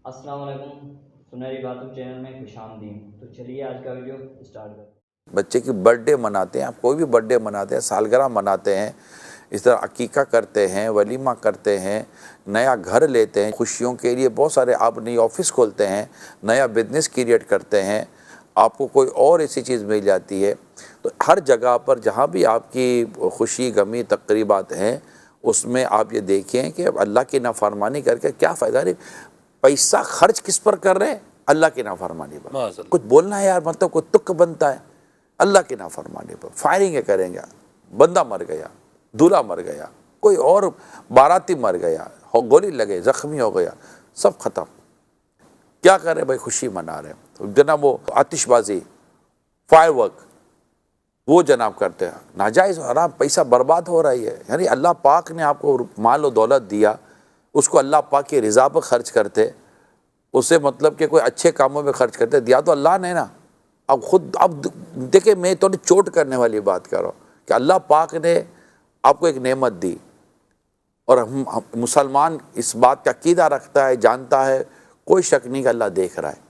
السلام علیکم، سنہری باتوں چینل میں خوش آمدید۔ تو چلیے آج کا ویڈیو اسٹارٹ کرتے ہیں۔ بچے کی برتھ ڈے مناتے ہیں، آپ کوئی بھی برتھ ڈے مناتے ہیں، سالگرہ مناتے ہیں، اس طرح عقیقہ کرتے ہیں، ولیمہ کرتے ہیں، نیا گھر لیتے ہیں، خوشیوں کے لیے بہت سارے آپ نئی آفس کھولتے ہیں، نیا بزنس کریٹ کرتے ہیں، آپ کو کوئی اور ایسی چیز مل جاتی ہے۔ تو ہر جگہ پر جہاں بھی آپ کی خوشی غمی تقریبات ہیں، اس میں آپ یہ دیکھیں کہ اللہ کی نافرمانی کر کے کیا فائدہ ہے۔ پیسہ خرچ کس پر کر رہے ہیں؟ اللہ کی نافرمانی پر۔ کچھ بولنا ہے یار، مطلب کوئی تک بنتا ہے اللہ کی نافرمانی پر، فائرنگیں کریں گے، بندہ مر گیا، دولہا مر گیا، کوئی اور باراتی مر گیا، گولی لگے، زخمی ہو گیا، سب ختم۔ کیا کر رہے بھائی؟ خوشی منا رہے ہیں جناب، وہ آتش بازی، فائر ورک، وہ جناب کرتے ہیں، ناجائز حرام پیسہ برباد ہو رہی ہے۔ یعنی اللہ پاک نے آپ کو مال و دولت دیا، اس کو اللہ پاک کی رضا پر خرچ کرتے، اسے مطلب کہ کوئی اچھے کاموں میں خرچ کرتے، دیا تو اللہ نے نا۔ اب دیکھیں، میں تو چوٹ کرنے والی بات کر رہا ہوں کہ اللہ پاک نے آپ کو ایک نعمت دی، اور ہم مسلمان اس بات کا عقیدہ رکھتا ہے، جانتا ہے، کوئی شک نہیں کہ اللہ دیکھ رہا ہے،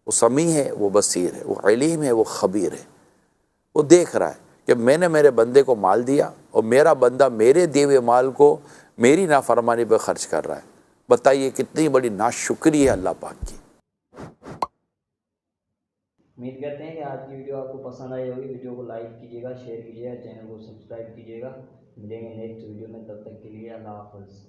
وہ سمیع ہے، وہ بصیر ہے، وہ علیم ہے، وہ خبیر ہے۔ وہ دیکھ رہا ہے کہ میں نے میرے بندے کو مال دیا، اور میرا بندہ میرے دیے ہوئے مال کو میری نافرمانی پہ خرچ کر رہا ہے۔ بتائیے کتنی بڑی ناشکری ہے اللہ پاک کی۔ امید کرتے ہیں کہ آج کی ویڈیو آپ کو پسند آئی ہوگی۔ ویڈیو کو لائک کیجیے گا، شیئر کیجیے گا، چینل کو سبسکرائب کیجیے گا۔ ملیں گے نیکسٹ ویڈیو میں، تب تک کے لیے اللہ حافظ۔